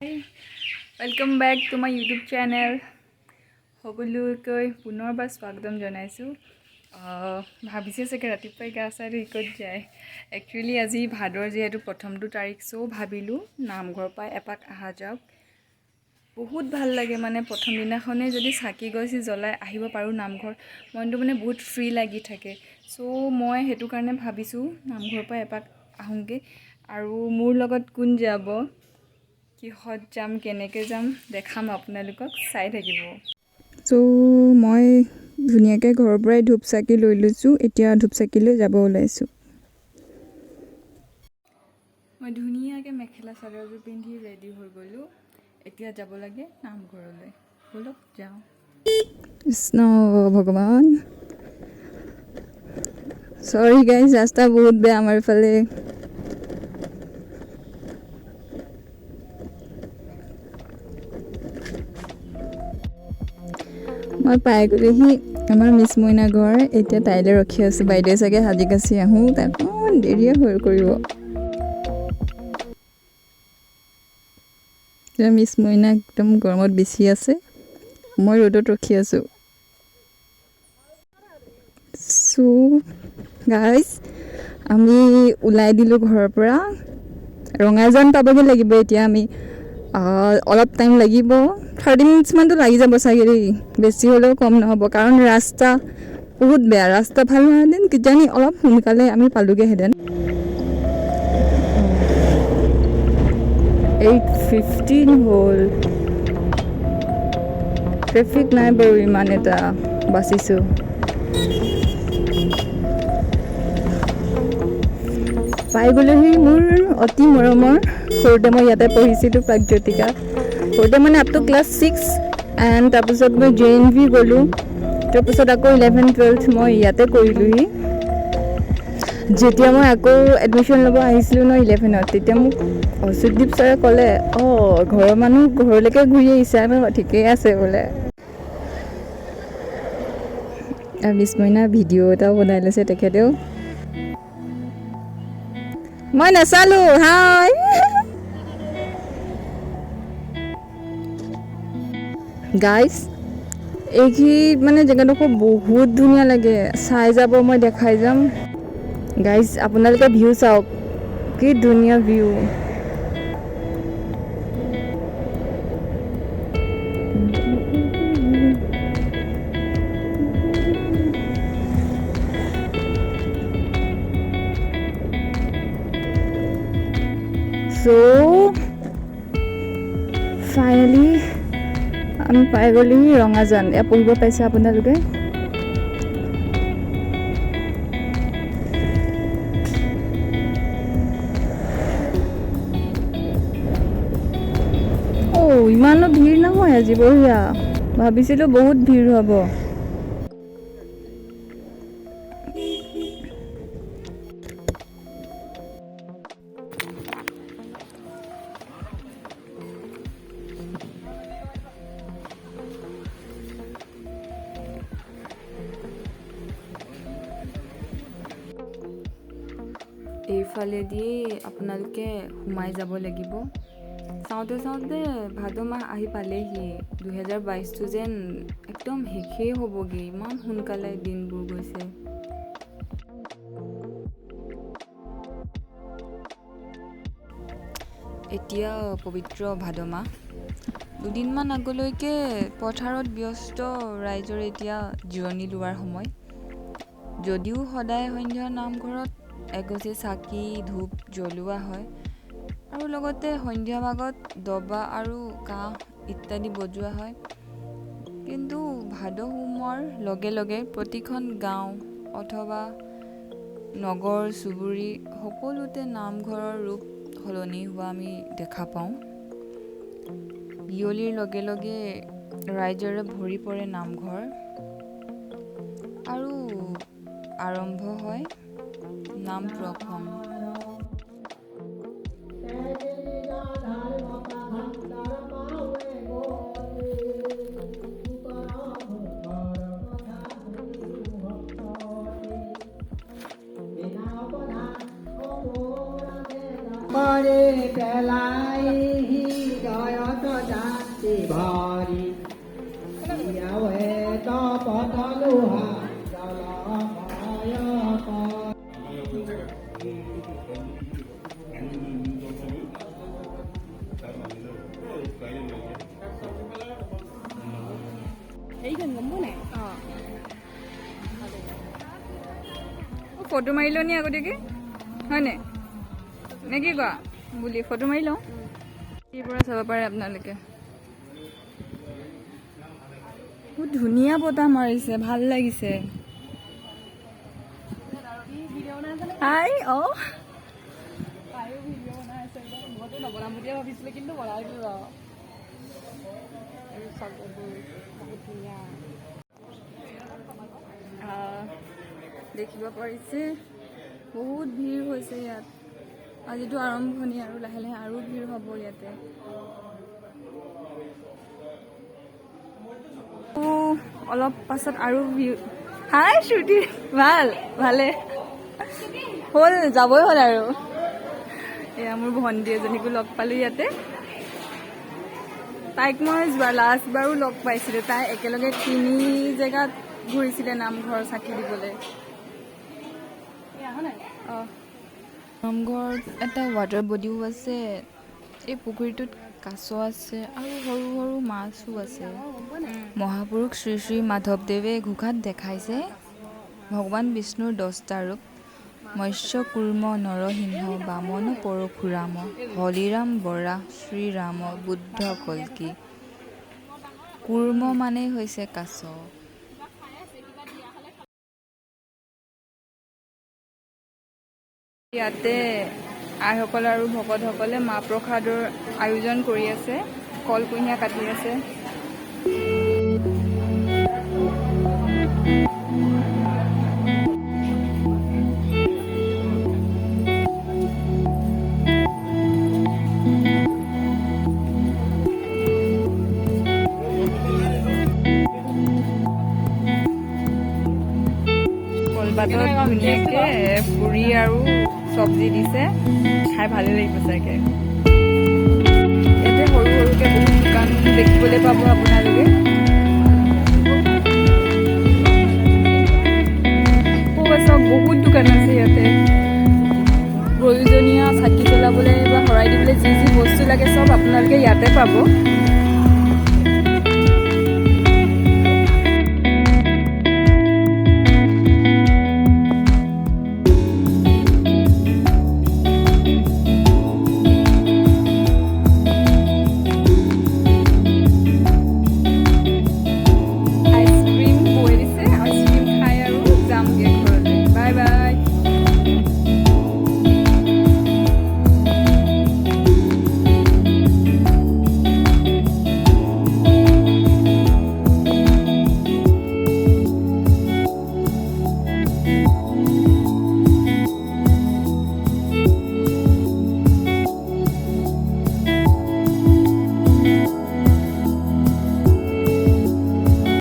Welcome back to my YouTube channel. সকলোকৈ পুনৰবাৰ স্বাগতম জনাইছো। ভাবিছে চাগে ৰাতিপুৱাই গা চা ধুই ক'ত যায়। একচুৱেলি আজি ভাদৰ যেহেতু প্ৰথমটো তাৰিখ সো ভাবিলো নামঘৰ পাই এপাক আহা যাওক। বহুত ভাল লাগে মানে প্ৰথম দিনাখনে যদি চাকি গছি জ্বলাই আহিব পাৰো নামঘৰ মনটো মানে বহুত ফ্ৰী লাগি থাকে। সো মই হেতু কাৰণে ভাবিছো নামঘৰ পাই এপাক আহোঁগে আৰু মোৰ লগত কোন যাব কিহত যাম কেনেকৈ যাম দেখাম আপোনালোকক চাই থাকিব। সো মই ধুনীয়াকৈ ঘৰৰ পৰাই ধূপ চাকি লৈ লৈছো এতিয়া ধূপ চাকি লৈ যাব ওলাইছো। মই ধুনীয়াকৈ মেখেলা চাদৰযোৰ পিন্ধি ৰেডি হৈ গ'লো। এতিয়া যাব লাগে নামঘৰলৈ। বলক যাওঁ। কৃষ্ণ ভগৱান। সৰি গাইজ ৰাস্তা বহুত বেয়া আমাৰ ফালে। মই পাই গ'লোহি আমাৰ মিছ মইনা ঘৰ। এতিয়া তাইলৈ ৰখি আছোঁ। বাইদেৱে চাগে সাজি কাচি আহোঁ তাক দেৰিয়ে হৈ কৰিব। মিছ মইনা একদম গৰমত বেছি আছে। মই ৰ'দত ৰখি আছোঁ। সো গাইজ আমি ওলাই দিলোঁ ঘৰৰ পৰা। ৰঙাজান পাবগৈ লাগিব এতিয়া আমি। অলপ টাইম লাগিব 30 মিনিটছ মানটো লাগি যাব চাগে দেই। বেছি হ'লেও কম নহ'ব কাৰণ ৰাস্তা বহুত বেয়া। ৰাস্তা ভাল হোৱাহেঁতেন কিজানি অলপ সোনকালে আমি পালোগৈহেঁতেন। 8:15 হ'ল। ট্ৰেফিক নাই বাৰু ইমান এটা বাচিছোঁ। পাই গ'লোহি মোৰ অতি মৰমৰ। সৰুতে মই ইয়াতে পঢ়িছিলোঁ প্ৰাগজ্যোতিকা। সৰুতে মানে আপ টু ক্লাছ 6 এণ্ড তাৰপিছত মই JNV গ'লোঁ। তাৰপিছত আকৌ 11-12 মই ইয়াতে কৰিলোঁহি। যেতিয়া মই আকৌ এডমিশ্যন ল'ব আহিছিলোঁ ন 11ত তেতিয়া মোক সুদীপ ছাৰে ক'লে ঘৰৰ মানুহ ঘৰলৈকে ঘূৰি আহিছে ন ঠিকেই আছে বোলে। মিছ মইনা ভিডিঅ' এটাও বনাই লৈছে তেখেতেও। মই নাচালোঁ হাই। গাইজ এইখিনি মানে জেগাডোখৰ বহুত ধুনীয়া লাগে। চাই যাব মই দেখাই যাম। গাইজ আপোনালোকে ভিউ চাওক কি ধুনীয়া ভিউ। সো ফাইনেলি আমি পাই গ'লোহি ৰঙাজান। এয়া পঢ়িব পাইছে আপোনালোকে। ইমানো ভিৰ নহয় আজি বঢ়িয়া। ভাবিছিলোঁ বহুত ভিৰ হ'ব। এইফালেদি আপোনালোকে সোমাই যাব লাগিব। চাওঁতে চাওঁতে ভাদ মাহ আহি পালেহি। 2022টো যেন একদম শেষেই হ'বগৈ। ইমান সোনকালে দিনবোৰ গৈছে। এতিয়া পবিত্ৰ ভাদ মাহ। দুদিনমান আগলৈকে পথাৰত ব্যস্ত ৰাইজৰ এতিয়া জিৰণি লোৱাৰ সময়। যদিও সদায় সন্ধিয়া নামঘৰত এগছি চাকি ধূপ জ্বলোৱা হয় আৰু লগতে সন্ধিয়া ভাগত দবা আৰু কাঁহ ইত্যাদি বজোৱা হয়, কিন্তু ভাদ সোমৰ লগে লগে প্ৰতিখন গাঁও অথবা নগৰ চুবুৰী সকলোতে নামঘৰৰ ৰূপ সলনি হোৱা আমি দেখা পাওঁ। বিয়লিৰ লগে লগে ৰাইজৰে ভৰি পৰে নামঘৰ আৰু আৰম্ভ হয় নাম প্ৰসংগ। এইখন গম পোৱা নাই ফটো মাৰি লওঁ নি আগতীয়াকৈ হয়নে নে কি কোৱা বুলি ফটো মাৰি লওঁ ইয়াৰ পৰা চাব পাৰে আপোনালোকে বহুত ধুনীয়া বতাহ মাৰিছে ভাল লাগিছে হাই অঁ মইতো নবনাম বুলিয়ে ভাবিছিলোঁ কিন্তু বনাই দিলোঁ আৰু বহুত ধুনীয়া দেখিব পাৰিছে বহুত ভিৰ হৈছে ইয়াত আজিতো আৰম্ভণি আৰু লাহে লাহে আৰু ভিৰ হ'ব ইয়াতে অলপ পাছত আৰু ভিৰ হাই শ্ৰুতি ভালে হ'ল যাবই হ'ল আৰু এয়া মোৰ ভণ্টি এজনীকো লগ পালোঁ ইয়াতে তাইক মই লাষ্ট বাৰো লগ পাইছিলোঁ তাই একেলগে 3 জেগাত ঘূৰিছিলে নামঘৰ চাকি দিবলৈ অঁ নামঘৰত এটা ৱাটাৰ বডিও আছে এই পুখুৰীটোত কাছ আছে আৰু সৰু সৰু মাছো আছে মহাপুৰুষ শ্ৰী শ্ৰী মাধৱদেৱে ঘোষাত দেখাইছে ভগৱান বিষ্ণুৰ 10টা ৰূপ মৎস্য কুৰ্ম নৰসিংহ বামন পৰশুৰাম হলিৰাম বৰাহ শ্ৰীৰাম বুদ্ধ কল্কি কুৰ্ম মানেই হৈছে কাছ ইয়াতে আইসকল আৰু ভকতসকলে মাহ প্ৰসাদৰ আয়োজন কৰি আছে কলকুঁহিয়া কাটি আছে কলপাতত ধুনীয়াকৈ পুৰি আৰু চব্জি দিছে খাই ভালে লাগিব চাগে ইয়াতে সৰু সৰুকৈ বহুত দোকান দেখিবলৈ পাব আপোনালোকে বহুত দোকান আছে ইয়াতে প্ৰয়োজনীয় চাকি জ্বলাবলৈ বা শৰাই দিবলৈ যি যি বস্তু লাগে চব আপোনালোকে ইয়াতে পাব Bye bye.